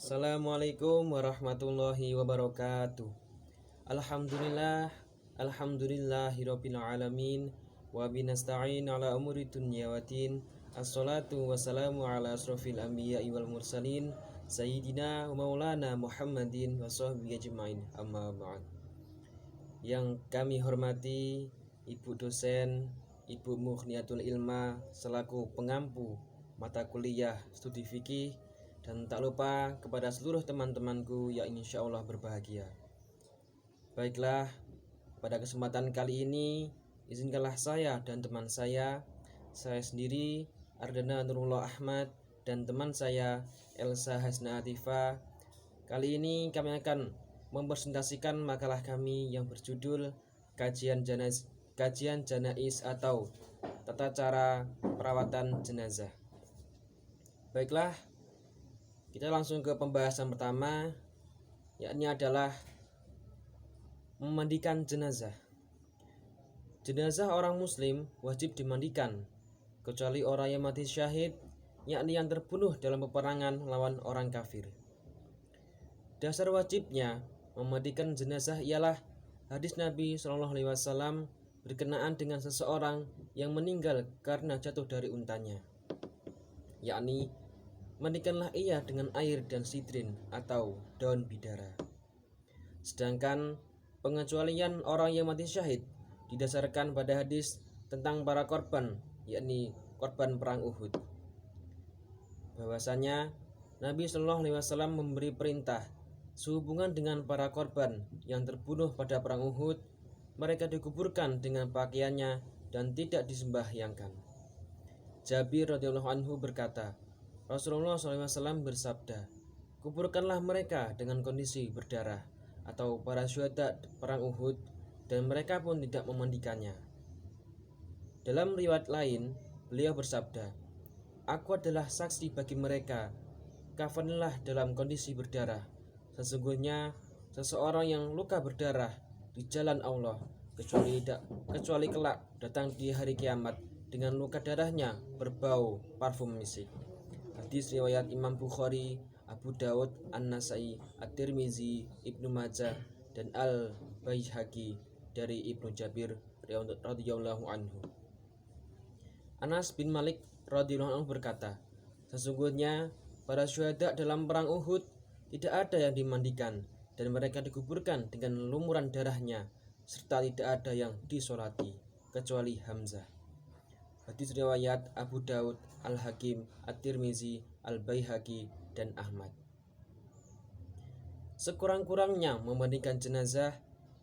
Assalamualaikum warahmatullahi wabarakatuh. Alhamdulillah, alhamdulillahirabbil alamin wa binasta'in ala umuri dunya waddin. Assalatu wassalamu ala asrofil anbiya'i wal mursalin sayyidina wa maulana Muhammadin wa sahbihi ajmain. Amma ba'd. Yang kami hormati Ibu dosen, Ibu Mukhniatul Ilma selaku pengampu mata kuliah studi fikih, dan tak lupa kepada seluruh teman-temanku yang insya Allah berbahagia. Baiklah, pada kesempatan kali ini izinkanlah saya dan teman saya sendiri Ardana Nurullah Ahmad, dan teman saya Elsa Hasna Atifa. Kali ini kami akan mempresentasikan makalah kami yang berjudul Kajian Janais atau Tata Cara Perawatan Jenazah. Baiklah, kita langsung ke pembahasan pertama, yakni adalah memandikan jenazah. Jenazah orang muslim wajib dimandikan, kecuali orang yang mati syahid, yakni yang terbunuh dalam peperangan melawan orang kafir. Dasar wajibnya memandikan jenazah ialah hadis Nabi SAW berkenaan dengan seseorang yang meninggal karena jatuh dari untanya, yakni mandikanlah ia dengan air dan sidrin atau daun bidara. Sedangkan pengecualian orang yang mati syahid didasarkan pada hadis tentang para korban, yakni korban perang Uhud. Bahwasanya Nabi SAW memberi perintah sehubungan dengan para korban yang terbunuh pada perang Uhud, mereka dikuburkan dengan pakaiannya dan tidak disembahyangkan. Jabir radhiyallahu anhu berkata, Rasulullah SAW bersabda, kuburkanlah mereka dengan kondisi berdarah, atau para syuhada perang Uhud, dan mereka pun tidak memandikannya. Dalam riwayat lain, beliau bersabda, aku adalah saksi bagi mereka, kafanilah dalam kondisi berdarah. Sesungguhnya seseorang yang luka berdarah di jalan Allah, kecuali kelak datang di hari kiamat dengan luka darahnya berbau parfum misik. Hadis riwayat Imam Bukhari, Abu Daud, An-Nasai, At-Tirmizi, Ibnu Majah, dan Al-Baihaqi dari Ibnu Jabir radhiyallahu anhu. Anas bin Malik radhiyallahu anhu berkata, sesungguhnya para syuhada dalam perang Uhud tidak ada yang dimandikan, dan mereka dikuburkan dengan lumuran darahnya, serta tidak ada yang disolati kecuali Hamzah. Hadis riwayat Abu Daud, Al-Hakim, At-Tirmizi, Al-Baihaqi, dan Ahmad. Sekurang-kurangnya memandikan jenazah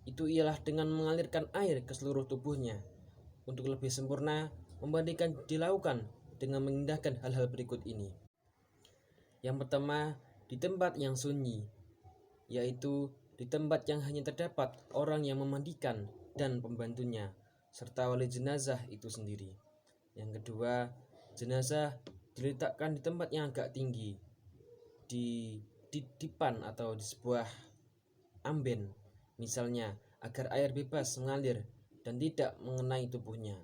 itu ialah dengan mengalirkan air ke seluruh tubuhnya. Untuk lebih sempurna, memandikan dilakukan dengan mengindahkan hal-hal berikut ini. Yang pertama, di tempat yang sunyi, yaitu di tempat yang hanya terdapat orang yang memandikan dan pembantunya, serta wali jenazah itu sendiri. Yang kedua, jenazah diletakkan di tempat yang agak tinggi, di dipan atau di sebuah amben, misalnya, agar air bebas mengalir dan tidak mengenai tubuhnya.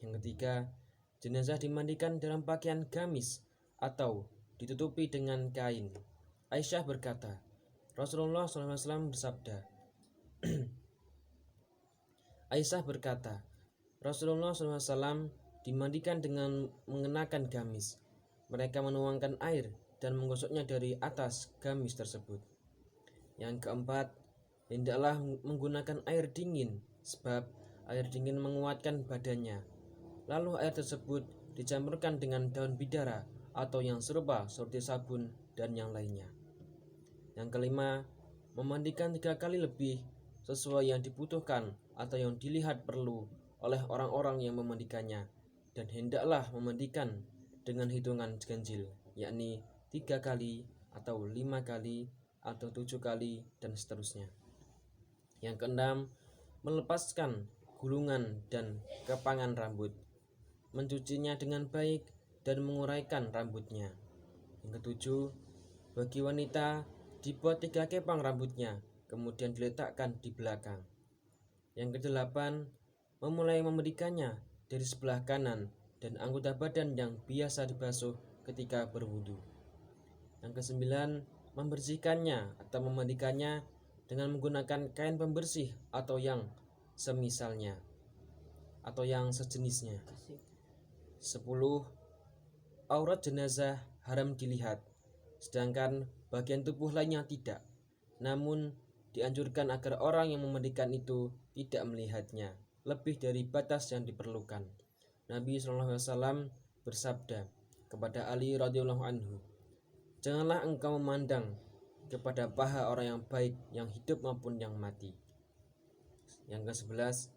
Yang ketiga, jenazah dimandikan dalam pakaian gamis atau ditutupi dengan kain. Aisyah berkata, Rasulullah SAW bersabda, Aisyah berkata, Rasulullah SAW dimandikan dengan mengenakan gamis. Mereka menuangkan air dan menggosoknya dari atas gamis tersebut. Yang keempat, hendaklah menggunakan air dingin, sebab air dingin menguatkan badannya. Lalu air tersebut dicampurkan dengan daun bidara atau yang serupa seperti sabun dan yang lainnya. Yang kelima, memandikan 3 kali lebih sesuai yang dibutuhkan atau yang dilihat perlu oleh orang-orang yang memandikannya, dan hendaklah memandikan dengan hitungan ganjil, yakni 3 kali atau 5 kali atau 7 kali dan seterusnya. Yang keenam, melepaskan gulungan dan kepangan rambut, mencucinya dengan baik dan menguraikan rambutnya. Yang ketujuh, bagi wanita dibuat 3 kepang rambutnya, kemudian diletakkan di belakang. Yang kedelapan, memulai memandikannya dari sebelah kanan dan anggota badan yang biasa dibasuh ketika berwudu. Yang kesembilan, membersihkannya atau memandikannya dengan menggunakan kain pembersih atau yang semisalnya atau yang sejenisnya. 10. Aurat jenazah haram dilihat, sedangkan bagian tubuh lainnya tidak. Namun dianjurkan agar orang yang memandikan itu tidak melihatnya lebih dari batas yang diperlukan. Nabi SAW bersabda kepada Ali radhiyallahu anhu, "Janganlah engkau memandang kepada paha orang yang baik yang hidup maupun yang mati." Yang ke-11,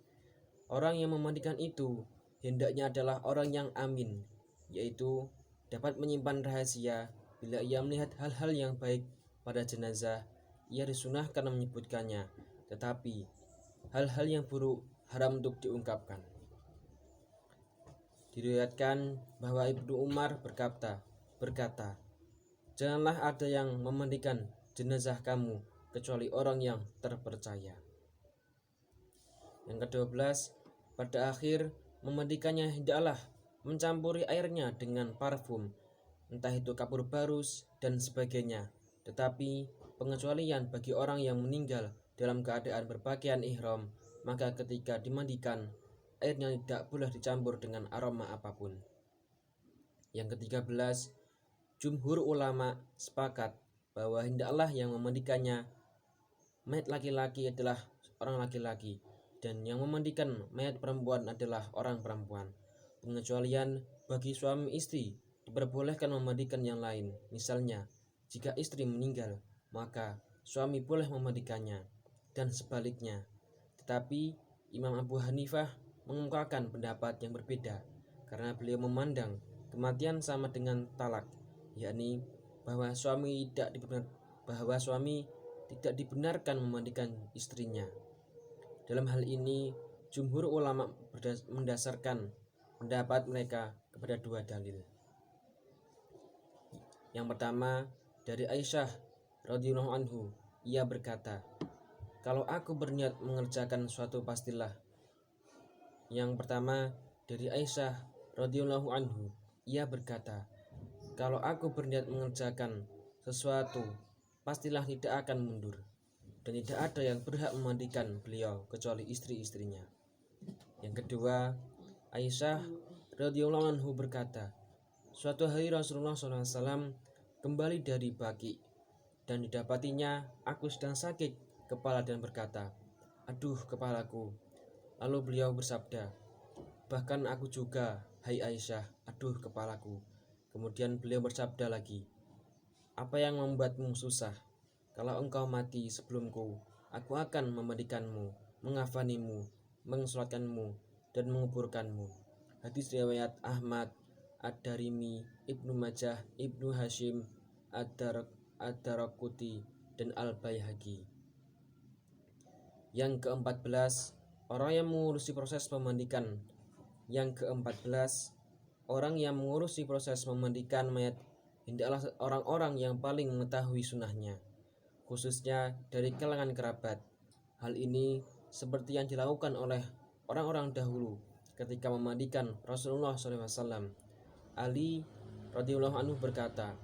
orang yang memandikan itu hendaknya adalah orang yang amin, yaitu dapat menyimpan rahasia. Bila ia melihat hal-hal yang baik pada jenazah, ia disunahkan menyebutkannya, tetapi hal-hal yang buruk haram untuk diungkapkan. Diriwayatkan bahwa Ibnu Umar berkata, "Janganlah ada yang memandikan jenazah kamu kecuali orang yang terpercaya." Yang ke-12, pada akhir memandikannya hendaklah mencampuri airnya dengan parfum, entah itu kapur barus dan sebagainya. Tetapi pengecualian bagi orang yang meninggal dalam keadaan berpakaian ihram, maka ketika dimandikan airnya tidak boleh dicampur dengan aroma apapun. Yang ke-13, jumhur ulama sepakat bahwa hendaklah yang memandikannya mayat laki-laki adalah orang laki-laki, dan yang memandikan mayat perempuan adalah orang perempuan. Pengecualian bagi suami istri diperbolehkan memandikan yang lain. Misalnya, jika istri meninggal, maka suami boleh memandikannya, dan sebaliknya. Tetapi Imam Abu Hanifah mengemukakan pendapat yang berbeda, karena beliau memandang kematian sama dengan talak, yakni bahwa suami tidak dibenarkan memandikan istrinya. Dalam hal ini, jumhur ulama mendasarkan pendapat mereka kepada dua dalil. Yang pertama, dari Aisyah radhiyallahu anhu, ia berkata, "Kalau aku berniat mengerjakan suatu pastilah." Yang pertama, dari Aisyah radhiyallahu anhu, ia berkata, "Kalau aku berniat mengerjakan sesuatu, pastilah tidak akan mundur, dan tidak ada yang berhak memandikan beliau kecuali istri-istrinya." Yang kedua, Aisyah radhiyallahu anhu berkata, "Suatu hari Rasulullah SAW kembali dari Baqi, dan didapatinya aku sedang sakit kepala dan berkata, 'Aduh kepalaku.' Lalu beliau bersabda, 'Bahkan aku juga, hai Aisyah, aduh kepalaku.' Kemudian beliau bersabda lagi, 'Apa yang membuatmu susah? Kalau engkau mati sebelumku, aku akan memandikanmu, mengafanimu, mensolatkanmu, dan menguburkanmu." Hadis riwayat Ahmad, Ad-Darimi, Ibnu Majah, Ibnu Hashim, Ad-Daraqutni, dan Al-Baihaqi. Yang ke-14, orang yang mengurusi proses memandikan. Yang ke-14, orang yang mengurusi proses memandikan mayat hendaklah orang-orang yang paling mengetahui sunnahnya, khususnya dari kalangan kerabat. Hal ini seperti yang dilakukan oleh orang-orang dahulu ketika memandikan Rasulullah SAW. Ali radhiyallahu anhu berkata,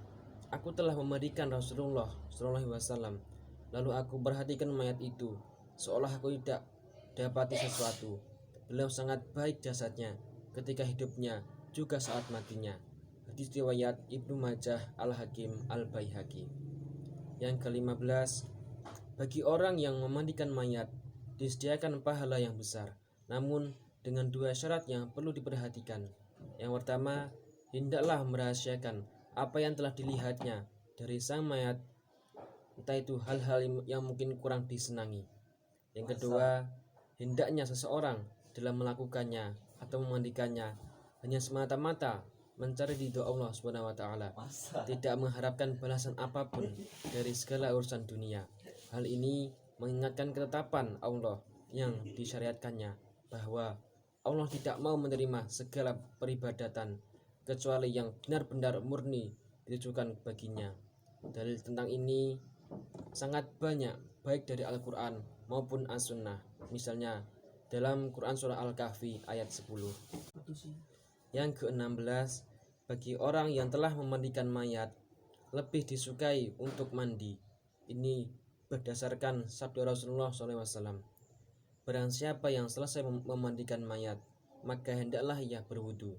"Aku telah memandikan Rasulullah SAW, lalu aku perhatikan mayat itu, seolah aku tidak dapati sesuatu. Beliau sangat baik jasadnya ketika hidupnya, juga saat matinya." Hadis riwayat Ibnu Majah, Al-Hakim, Al-Baihaqi. Yang ke-15, bagi orang yang memandikan mayat disediakan pahala yang besar, namun dengan dua syarat yang perlu diperhatikan. Yang pertama, hendaklah merahasiakan apa yang telah dilihatnya dari sang mayat, entah itu hal-hal yang mungkin kurang disenangi. Yang kedua, hendaknya seseorang dalam melakukannya atau memandikannya hanya semata-mata mencari ridho Allah SWT, tidak mengharapkan balasan apapun dari segala urusan dunia. Hal ini mengingatkan ketetapan Allah yang disyariatkannya, bahwa Allah tidak mau menerima segala peribadatan kecuali yang benar-benar murni ditujukan baginya. Dalil tentang ini sangat banyak, baik dari Al-Quran maupun As-Sunnah. Misalnya dalam Quran Surah Al-Kahfi ayat 10. Yang ke-16, bagi orang yang telah memandikan mayat, lebih disukai untuk mandi. Ini berdasarkan sabda Rasulullah SAW. Barang siapa yang selesai memandikan mayat, maka hendaklah ia berwudu.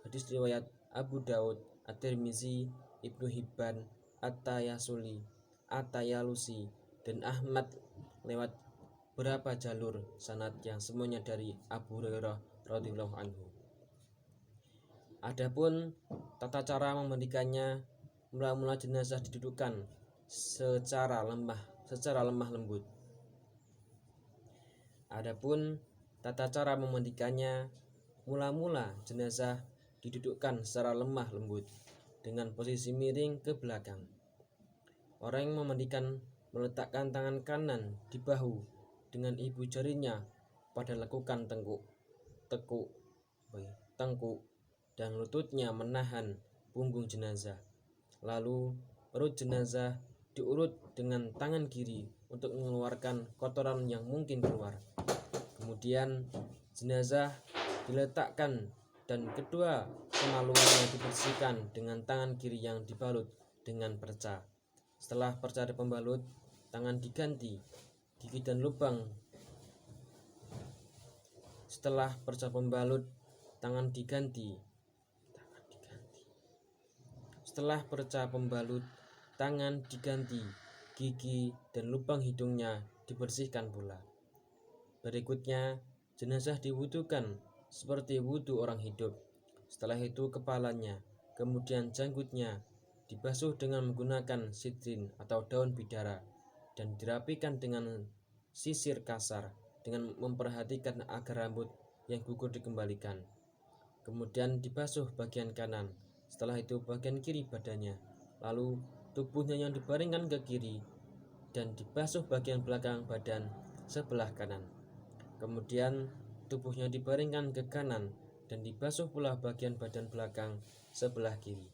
Hadis riwayat Abu Daud, At-Tirmizi, Ibnu Hibban, At-Tayasuli, At-Tayalusi, dan Ahmad lewat berapa jalur sanad yang semuanya dari Abu Hurairah radhiyallahu anhu. Adapun tata cara memandikannya, mula-mula jenazah didudukkan secara lemah lembut. Adapun tata cara memandikannya, mula-mula jenazah didudukkan secara lemah lembut dengan posisi miring ke belakang. Orang yang memandikan meletakkan tangan kanan di bahu dengan ibu jarinya pada lekukan tengkuk dan lututnya menahan punggung jenazah. Lalu perut jenazah diurut dengan tangan kiri untuk mengeluarkan kotoran yang mungkin keluar. Kemudian jenazah diletakkan dan kedua kemaluannya dibersihkan dengan tangan kiri yang dibalut dengan perca. Setelah perca pembalut, tangan diganti, gigi dan lubang. Setelah perca pembalut, tangan diganti. Setelah perca pembalut, tangan diganti, gigi dan lubang hidungnya dibersihkan pula. Berikutnya, jenazah diwudukan seperti wudu orang hidup. Setelah itu kepalanya, kemudian janggutnya dibasuh dengan menggunakan sidrin atau daun bidara dan dirapikan dengan sisir kasar dengan memperhatikan agar rambut yang gugur dikembalikan. Kemudian dibasuh bagian kanan, setelah itu bagian kiri badannya, lalu tubuhnya yang dibaringkan ke kiri dan dibasuh bagian belakang badan sebelah kanan. Kemudian tubuhnya dibaringkan ke kanan dan dibasuh pula bagian badan belakang sebelah kiri.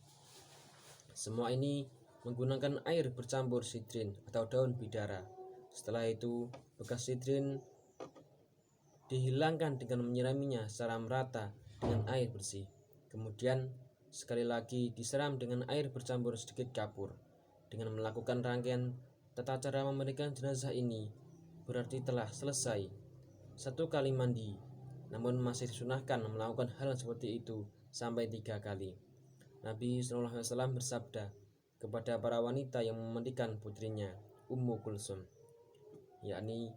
Semua ini menggunakan air bercampur sidrin atau daun bidara. Setelah itu bekas sidrin dihilangkan dengan menyiraminya secara merata dengan air bersih. Kemudian sekali lagi disiram dengan air bercampur sedikit kapur. Dengan melakukan rangkaian tata cara memandikan jenazah ini berarti telah selesai 1 kali mandi, namun masih disunahkan melakukan hal seperti itu sampai 3 kali. Nabi SAW bersabda kepada para wanita yang memandikan putrinya, Ummu Kulsum, yakni,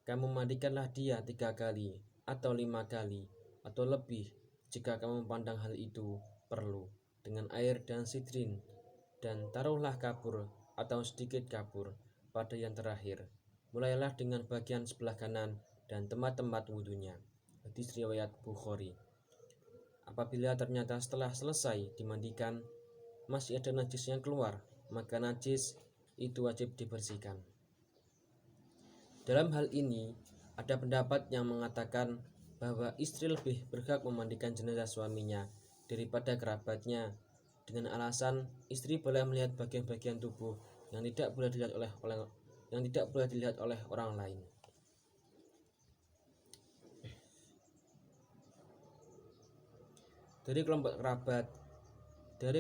kamu mandikanlah dia 3 kali atau 5 kali atau lebih jika kamu memandang hal itu perlu dengan air dan sidrin, dan taruhlah kapur atau sedikit kapur pada yang terakhir. Mulailah dengan bagian sebelah kanan dan tempat-tempat wudhunya. Hadis riwayat Bukhari. Apabila ternyata setelah selesai dimandikan masih ada najis yang keluar, maka najis itu wajib dibersihkan. Dalam hal ini ada pendapat yang mengatakan bahwa istri lebih berhak memandikan jenazah suaminya daripada kerabatnya, dengan alasan istri boleh melihat bagian-bagian tubuh yang tidak boleh dilihat oleh orang lain. Dari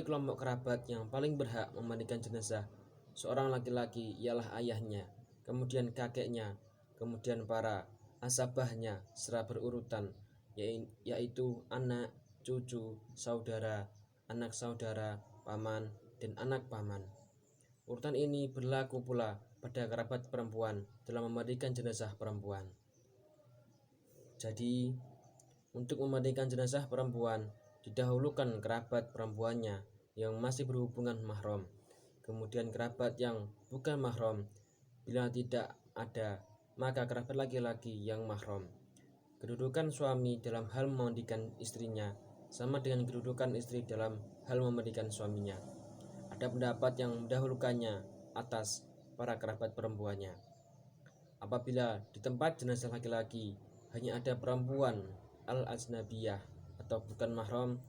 kelompok kerabat yang paling berhak memandikan jenazah seorang laki-laki ialah ayahnya, kemudian kakeknya, kemudian para asabahnya secara berurutan, yaitu anak, cucu, saudara, anak saudara, paman, dan anak paman. Urutan ini berlaku pula pada kerabat perempuan dalam memandikan jenazah perempuan. Jadi, untuk memandikan jenazah perempuan didahulukan kerabat perempuannya yang masih berhubungan mahram, kemudian kerabat yang bukan mahram. Bila tidak ada, maka kerabat laki-laki yang mahram. Kedudukan suami dalam hal memandikan istrinya sama dengan kedudukan istri dalam hal memandikan suaminya. Ada pendapat yang mendahulukannya atas para kerabat perempuannya. Apabila di tempat jenazah laki-laki hanya ada perempuan al-ajnabiyah atau bukan mahram,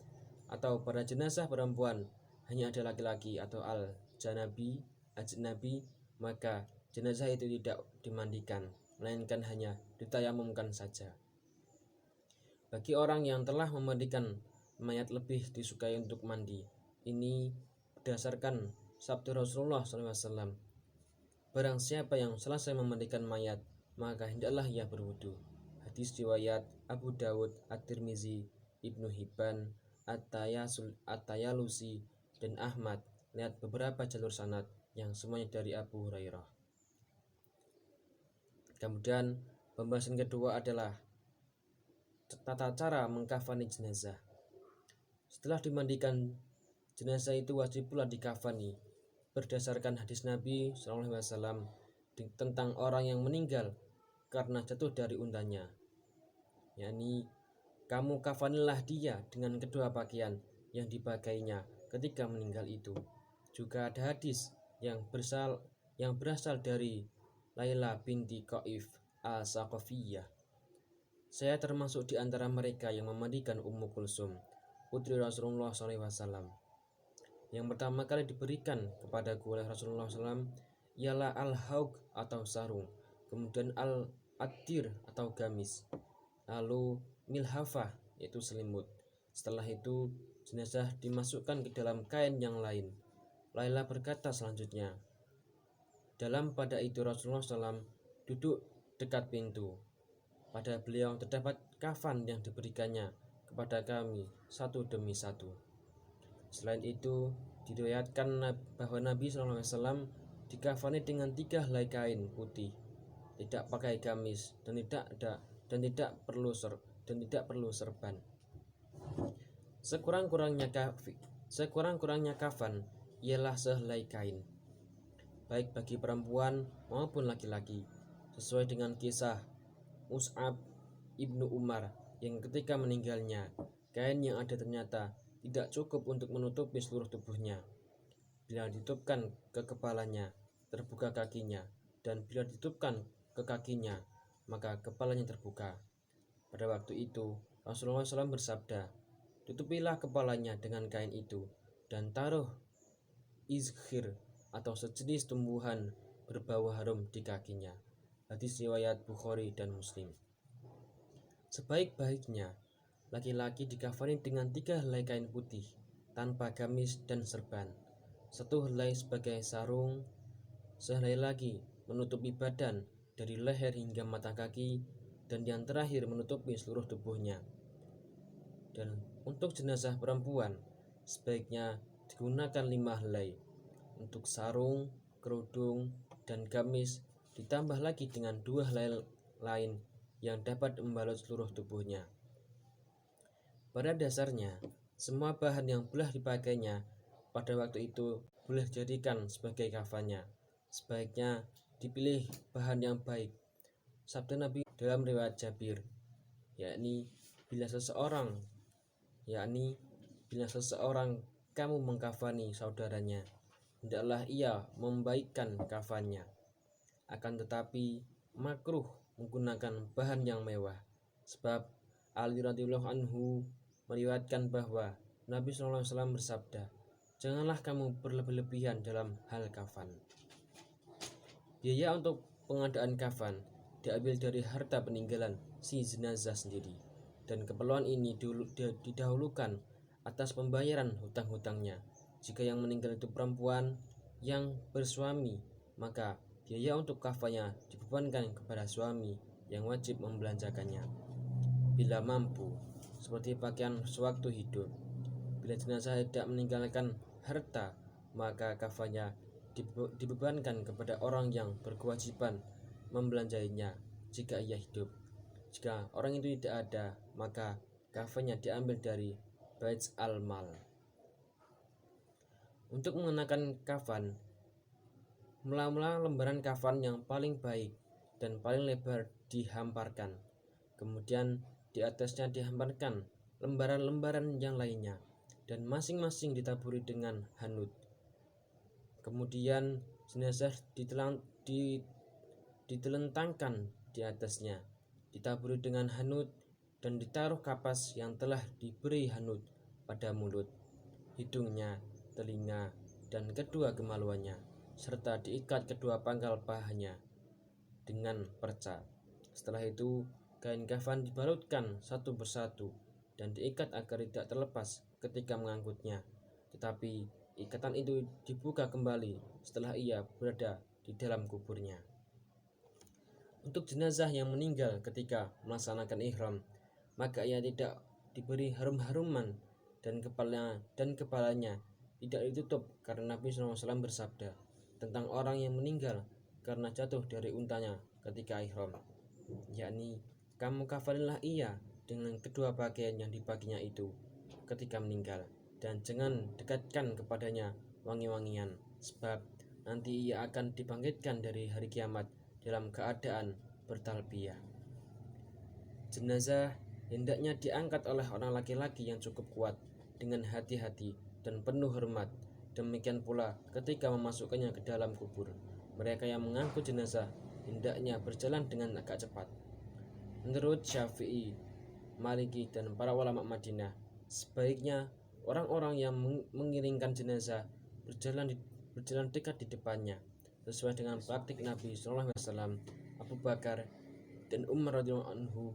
atau pada jenazah perempuan hanya ada laki-laki atau al-janabi, ajnabi, maka jenazah itu tidak dimandikan, melainkan hanya ditayamumkan saja. Bagi orang yang telah memandikan mayat lebih disukai untuk mandi. Ini berdasarkan Sabda Rasulullah SAW, barang siapa yang selesai memandikan mayat, maka hendaklah ia berwudu. Hadis riwayat Abu Dawud, At-Tirmizi, Ibnu Hibban, At-Tayalusi, dan Ahmad. Lihat beberapa jalur sanad yang semuanya dari Abu Hurairah. Kemudian pembahasan kedua adalah tata cara mengkafani jenazah. Setelah dimandikan, jenazah itu wajib pula dikafani berdasarkan hadis Nabi SAW tentang orang yang meninggal karena jatuh dari untanya, yakni kamu kafanilah dia dengan kedua pakaian yang dipakainya ketika meninggal itu. Juga ada hadis yang berasal dari Laila binti Qaif al-Saqafiyah. Saya termasuk di antara mereka yang memandikan Ummu Kulsum, putri Rasulullah SAW. Yang pertama kali diberikan kepadaku oleh Rasulullah SAW ialah al-hauk atau sarung, kemudian al-addir atau gamis, lalu milhafah yaitu selimut. Setelah itu jenazah dimasukkan ke dalam kain yang lain. Laila berkata selanjutnya, dalam pada itu Rasulullah SAW duduk dekat pintu. Pada beliau terdapat kafan yang diberikannya kepada kami satu demi satu. Selain itu, diriwayatkan bahwa Nabi SAW dikafani dengan 3 helai kain putih, tidak pakai gamis dan tidak perlu serban. Sekurang-kurangnya kafan ialah sehelai kain, baik bagi perempuan maupun laki-laki, sesuai dengan kisah Mus'ab ibnu Umar yang ketika meninggalnya, kain yang ada ternyata tidak cukup untuk menutupi seluruh tubuhnya. Bila ditutupkan ke kepalanya, terbuka kakinya, dan bila ditutupkan ke kakinya, maka kepalanya terbuka. Pada waktu itu, Rasulullah SAW bersabda, tutupilah kepalanya dengan kain itu, dan taruh izkhir atau sejenis tumbuhan berbau harum di kakinya. Hadis riwayat Bukhari dan Muslim. Sebaik-baiknya, laki-laki dikafani dengan 3 helai kain putih tanpa gamis dan serban, 1 helai sebagai sarung, sehelai lagi menutupi badan dari leher hingga mata kaki, dan yang terakhir menutupi seluruh tubuhnya. Dan untuk jenazah perempuan sebaiknya digunakan 5 helai. Untuk sarung, kerudung, dan gamis ditambah lagi dengan 2 helai lain yang dapat membalut seluruh tubuhnya. Pada dasarnya, semua bahan yang boleh dipakainya pada waktu itu boleh dijadikan sebagai kafannya. Sebaiknya dipilih bahan yang baik. Sabda Nabi dalam riwayat Jabir, yakni bila seseorang kamu mengkafani saudaranya, hendaklah ia membaikkan kafannya. Akan tetapi makruh menggunakan bahan yang mewah, sebab Ali radhiyallahu anhu meriwayatkan bahwa Nabi SAW bersabda, janganlah kamu berlebih-lebihan dalam hal kafan. Biaya untuk pengadaan kafan diambil dari harta peninggalan si jenazah sendiri, dan keperluan ini didahulukan atas pembayaran hutang-hutangnya. Jika yang meninggal itu perempuan yang bersuami, maka biaya untuk kafannya dibebankan kepada suami yang wajib membelanjakannya bila mampu, seperti pakaian sewaktu hidup. Bila jenazah tidak meninggalkan harta, maka kafannya dibebankan kepada orang yang berkewajiban membelanjainya jika ia hidup. Jika orang itu tidak ada, maka kafannya diambil dari Bait al-Mal. Untuk mengenakan kafan, mula-mula lembaran kafan yang paling baik dan paling lebar dihamparkan. Kemudian di atasnya dihamparkan lembaran-lembaran yang lainnya, dan masing-masing ditaburi dengan hanut. Kemudian jenazah ditelentangkan di atasnya, ditaburi dengan hanut, dan ditaruh kapas yang telah diberi hanut pada mulut, hidungnya, telinga, dan kedua kemaluannya, serta diikat kedua pangkal pahanya dengan perca. Setelah itu kain kafan dibalutkan satu persatu dan diikat agar tidak terlepas ketika mengangkutnya. Tetapi ikatan itu dibuka kembali setelah ia berada di dalam kuburnya. Untuk jenazah yang meninggal ketika melaksanakan ihram, maka ia tidak diberi harum-haruman dan kepalanya tidak ditutup, karena Nabi SAW bersabda tentang orang yang meninggal karena jatuh dari untanya ketika ihram, yakni kamu kafanilah ia dengan kedua pakaian yang dipakinya itu ketika meninggal, dan jangan dekatkan kepadanya wangi-wangian, sebab nanti ia akan dibangkitkan dari hari kiamat dalam keadaan bertalbiyah. Jenazah hendaknya diangkat oleh orang laki-laki yang cukup kuat dengan hati-hati dan penuh hormat. Demikian pula ketika memasukkannya ke dalam kubur, mereka yang mengangkut jenazah hendaknya berjalan dengan agak cepat. Menurut Syafi'i, Maliki, dan para ulama Madinah, sebaiknya orang-orang yang mengiringkan jenazah berjalan dekat di depannya, sesuai dengan praktik Nabi SAW, Abu Bakar dan Umar radhiyallahu anhu.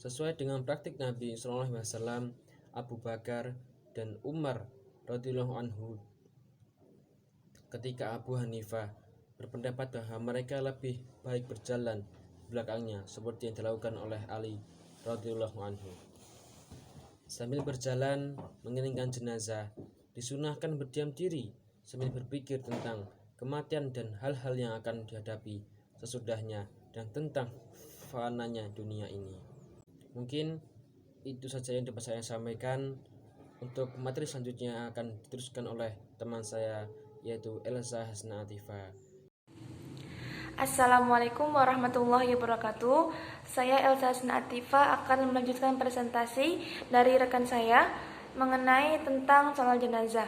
Sesuai dengan praktik Nabi SAW, Abu Bakar dan Umar radhiyallahu anhu. Ketika Abu Hanifah berpendapat bahwa mereka lebih baik berjalan belakangnya, seperti yang dilakukan oleh Ali radhiyallahu anhu. Sambil berjalan mengiringkan jenazah, disunahkan berdiam diri sambil berpikir tentang kematian dan hal-hal yang akan dihadapi sesudahnya dan tentang fananya dunia ini. Mungkin itu saja yang dapat saya sampaikan. Untuk materi selanjutnya akan diteruskan oleh teman saya, yaitu Elsa Hasna Atifa. Assalamualaikum warahmatullahi wabarakatuh. Saya Elsa Hasna Atifa akan melanjutkan presentasi dari rekan saya mengenai tentang sholat jenazah.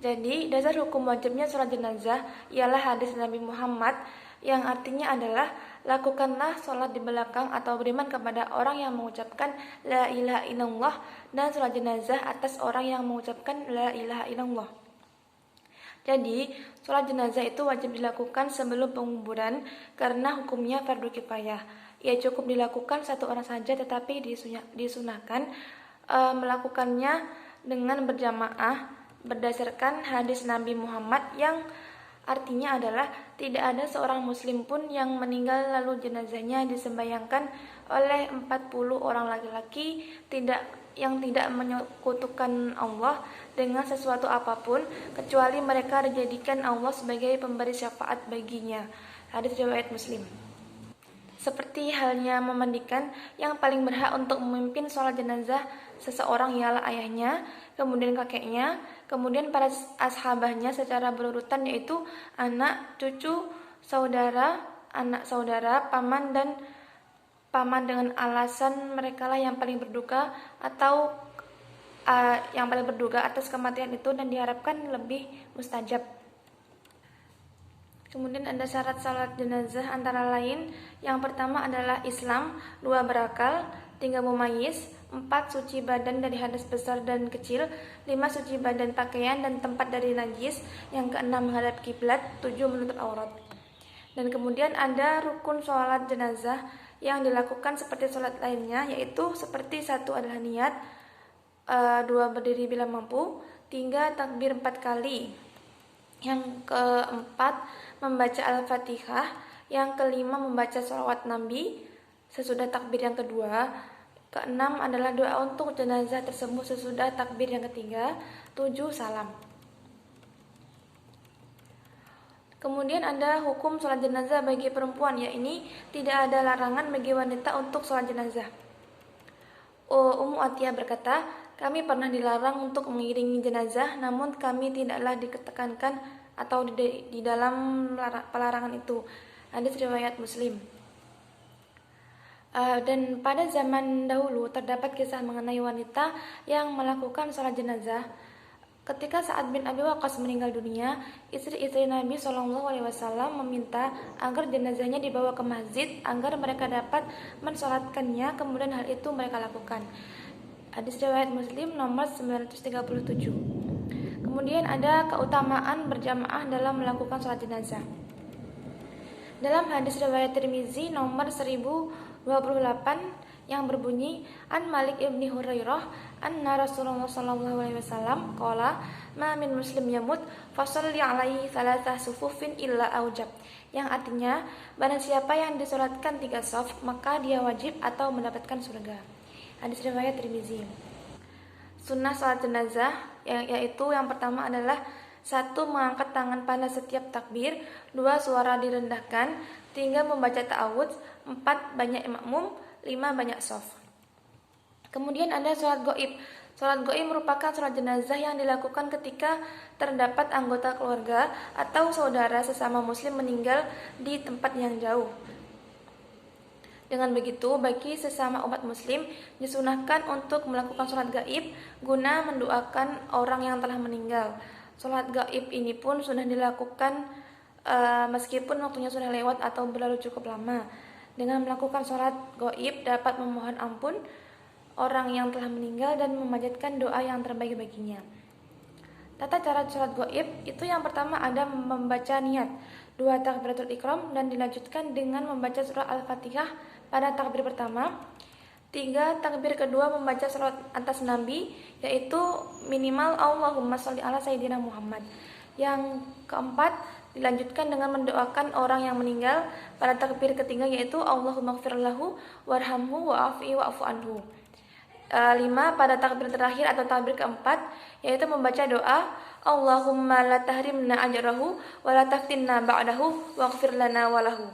Jadi, dasar hukum wajibnya sholat jenazah ialah hadis Nabi Muhammad yang artinya adalah lakukanlah sholat di belakang atau beriman kepada orang yang mengucapkan la ilaha illallah dan sholat jenazah atas orang yang mengucapkan la ilaha illallah. Jadi, sholat jenazah itu wajib dilakukan sebelum penguburan karena hukumnya fardu kifayah. Ia cukup dilakukan satu orang saja, tetapi disunahkan melakukannya dengan berjamaah berdasarkan hadis Nabi Muhammad yang artinya adalah tidak ada seorang muslim pun yang meninggal lalu jenazahnya disembahyangkan oleh 40 orang laki-laki yang tidak menyekutukan Allah dengan sesuatu apapun kecuali mereka dijadikan Allah sebagai pemberi syafaat baginya. Hadis riwayat Muslim. Seperti halnya memandikan, yang paling berhak untuk memimpin sholat jenazah seseorang ialah ayahnya, kemudian kakeknya, kemudian para ashabahnya secara berurutan, yaitu anak, cucu, saudara, anak saudara, paman dengan alasan merekalah yang paling berduka atau yang paling berduka atas kematian itu dan diharapkan lebih mustajab. Kemudian ada syarat salat jenazah antara lain, yang pertama adalah Islam, 2 berakal, 3 mumayyiz, 4 suci badan dari hadas besar dan kecil, 5 suci badan pakaian dan tempat dari najis, yang ke-6 menghadap kiblat, 7 menutup aurat. Dan kemudian ada rukun sholat jenazah yang dilakukan seperti sholat lainnya, yaitu seperti 1 adalah niat, 2 berdiri bila mampu, 3 takbir 4 kali, yang keempat membaca Al-Fatihah, yang kelima membaca sholawat Nabi sesudah takbir yang kedua, keenam adalah doa untuk jenazah tersebut sesudah takbir yang ketiga, 7 salam. Kemudian ada hukum sholat jenazah bagi perempuan, yakni tidak ada larangan bagi wanita untuk sholat jenazah. Ummu Atiyah berkata, kami pernah dilarang untuk mengiringi jenazah, namun kami tidaklah ditekankan atau di dalam pelarangan itu. Hadis riwayat Muslim. Dan pada zaman dahulu terdapat kisah mengenai wanita yang melakukan sholat jenazah. Ketika Sa'ad bin Abi Waqqas meninggal dunia, istri-istri Nabi SAW meminta agar jenazahnya dibawa ke masjid agar mereka dapat mensolatkannya. Kemudian hal itu mereka lakukan. Hadis riwayat Muslim nomor 937. Kemudian ada keutamaan berjamaah dalam melakukan sholat jenazah. Dalam hadis riwayat Tirmizi nomor 1028 yang berbunyi An Malik ibni Hurairah anna Rasulullah sallallahu alaihi wasallam qala ma min muslim yamut fasalli alaihi thalathah sufufin illa aujab, yang artinya barang siapa yang disolatkan 3 shaf maka dia wajib atau mendapatkan surga. Hadis riwayat Tirmizi. Sunnah salat jenazah yaitu yang pertama adalah 1. Mengangkat tangan pada setiap takbir, 2. Suara direndahkan, 3. Membaca ta'awudz, 4. Banyak makmum, 5. Banyak shaf. Kemudian ada sholat gaib. Sholat gaib merupakan sholat jenazah yang dilakukan ketika terdapat anggota keluarga atau saudara sesama muslim meninggal di tempat yang jauh. Dengan begitu, bagi sesama umat muslim disunahkan untuk melakukan sholat gaib guna mendoakan orang yang telah meninggal. Sholat gaib ini pun sudah dilakukan meskipun waktunya sudah lewat atau berlalu cukup lama. Dengan melakukan sholat gaib dapat memohon ampun orang yang telah meninggal dan memanjatkan doa yang terbaik baginya. Tata cara sholat gaib itu yang pertama ada membaca niat, 2. Takbiratul ihram dan dilanjutkan dengan membaca surah Al-Fatihah pada takbir pertama, 3. Takbir kedua membaca salawat atas Nabi yaitu minimal Allahumma sholli ala sayyidina Muhammad. Yang keempat dilanjutkan dengan mendoakan orang yang meninggal pada takbir ketiga yaitu Allahumma ighfir lahu warhamhu wa'afu anhu. 5. Pada takbir terakhir atau takbir keempat yaitu membaca doa Allahumma la tahrimna ajrahu wa la taftinna ba'dahu waghfir lana walahu.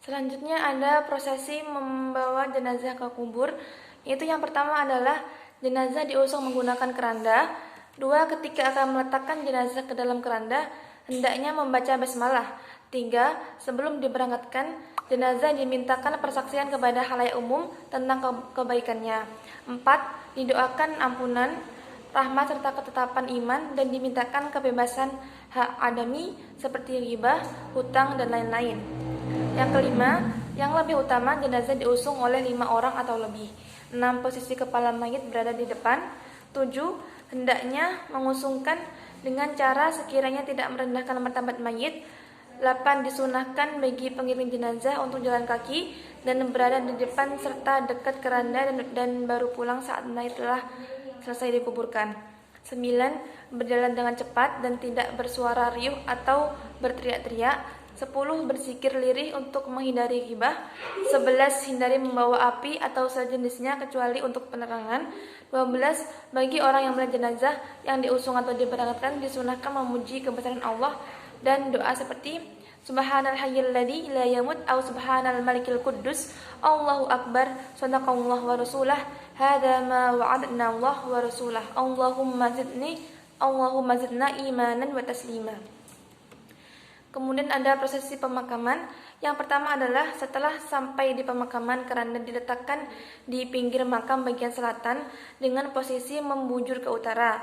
Selanjutnya ada prosesi membawa jenazah ke kubur, yaitu yang pertama adalah jenazah diusung menggunakan keranda. 2. Ketika akan meletakkan jenazah ke dalam keranda, hendaknya membaca basmalah. 3. Sebelum diberangkatkan, jenazah dimintakan persaksian kepada khalayak umum tentang kebaikannya. 4. Didoakan ampunan, rahmat serta ketetapan iman dan dimintakan kebebasan hak adami seperti ghibah, hutang dan lain-lain. Yang kelima, yang lebih utama jenazah diusung oleh 5 orang atau lebih. 6. Posisi kepala mayit berada di depan. 7. Hendaknya mengusungkan dengan cara sekiranya tidak merendahkan martabat mayit. 8. Disunahkan bagi pengiring jenazah untuk jalan kaki dan berada di depan serta dekat keranda dan baru pulang saat mayit telah selesai dikuburkan. 9. Berjalan dengan cepat dan tidak bersuara riuh atau berteriak-teriak. 10. Berzikir lirih untuk menghindari ghibah. 11. Hindari membawa api atau sejenisnya kecuali untuk penerangan. 12. Bagi orang yang melihat jenazah yang diusung atau diberangkatkan disunahkan memuji kebesaran Allah dan doa seperti Subhanal hayyil ladzi la yamut au subhanal malikil quddus Allahu akbar sadaqallahu wa rasulah hadza ma wa'adna Allah wa rasulah Allahumma zidna imanan wa taslima. Kemudian ada prosesi pemakaman. Yang pertama adalah setelah sampai di pemakaman keranda diletakkan di pinggir makam bagian selatan dengan posisi membujur ke utara.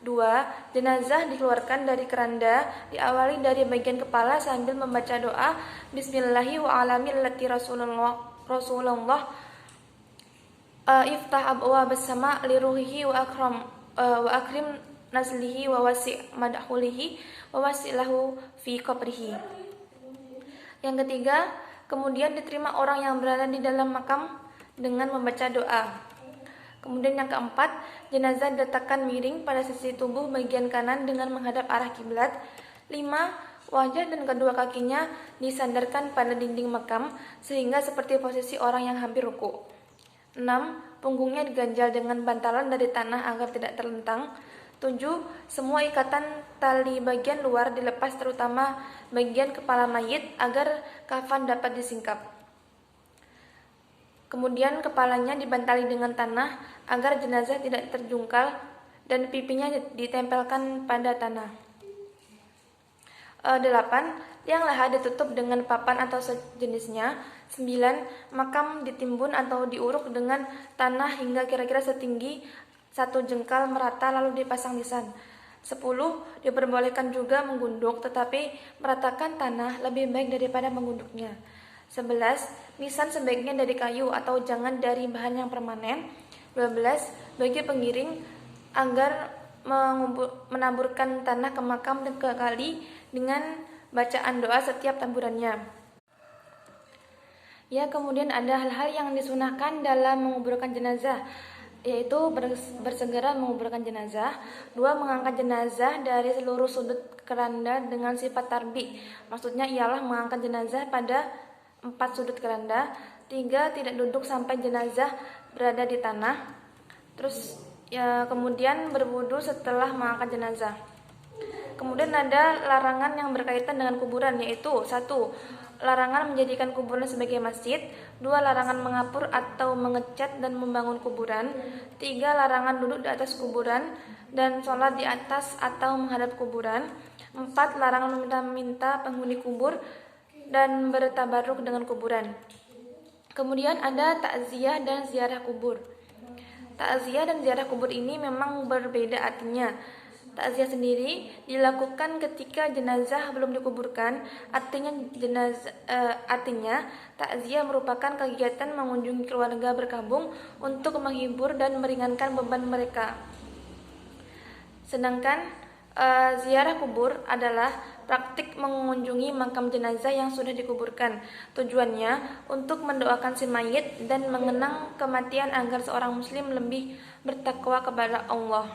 2. Jenazah dikeluarkan dari keranda diawali dari bagian kepala sambil membaca doa Bismillahi wa ala millati Rasulullah iftah abwaabas sama liruhihi wa akrim nazlihi wa wasi' madhulihi wa wasi'lahu fi qabrihi. Yang ketiga, kemudian diterima orang yang berada di dalam makam dengan membaca doa. Kemudian yang keempat, jenazah diletakkan miring pada sisi tubuh bagian kanan dengan menghadap arah kiblat. 5. Wajah dan kedua kakinya disandarkan pada dinding makam sehingga seperti posisi orang yang hampir ruku'. 6. Punggungnya diganjal dengan bantalan dari tanah agar tidak terlentang. 7. Semua ikatan tali bagian luar dilepas terutama bagian kepala mayit agar kafan dapat disingkap. Kemudian kepalanya dibantali dengan tanah agar jenazah tidak terjungkal dan pipinya ditempelkan pada tanah. 8. Yang laha ditutup dengan papan atau sejenisnya. 9. Makam ditimbun atau diuruk dengan tanah hingga kira-kira setinggi 1 jengkal merata lalu dipasang nisan. 10. Diperbolehkan juga menggunduk tetapi meratakan tanah lebih baik daripada menggunduknya. 11. Nisan sebaiknya dari kayu atau jangan dari bahan yang permanen. 12. Bagi pengiring agar menaburkan tanah ke makam dan ke kali dengan bacaan doa setiap taburannya. Ya, kemudian ada hal-hal yang disunahkan dalam menguburkan jenazah, yaitu bersegera menguburkan jenazah. 2. Mengangkat jenazah dari seluruh sudut keranda dengan sifat tarbi. Maksudnya ialah mengangkat jenazah pada 4 sudut keranda. 3. Tidak duduk sampai jenazah berada di tanah. Terus ya, kemudian berwudu setelah mengangkat jenazah. Kemudian ada larangan yang berkaitan dengan kuburan, yaitu 1. Larangan menjadikan kuburan sebagai masjid. 2. Larangan mengapur atau mengecat dan membangun kuburan. 3. Larangan duduk di atas kuburan dan sholat di atas atau menghadap kuburan. 4. Larangan meminta-minta penghuni kubur dan bertabaruk dengan kuburan. Kemudian ada takziah dan ziarah kubur. Takziah dan ziarah kubur ini memang berbeda artinya. Takziah sendiri dilakukan ketika jenazah belum dikuburkan. Artinya takziah merupakan kegiatan mengunjungi keluarga berkabung untuk menghibur dan meringankan beban mereka. Sedangkan ziarah kubur adalah praktik mengunjungi makam jenazah yang sudah dikuburkan. Tujuannya untuk mendoakan si mayit dan mengenang kematian agar seorang muslim lebih bertakwa kepada Allah.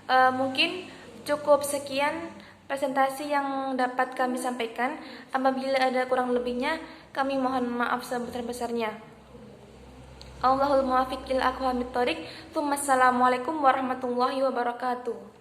Mungkin cukup sekian presentasi yang dapat kami sampaikan. Apabila ada kurang lebihnya, kami mohon maaf sebesar-besarnya. Allahul muwaffiq ila aqwamit thoriq. Wassalamualaikum warahmatullahi wabarakatuh.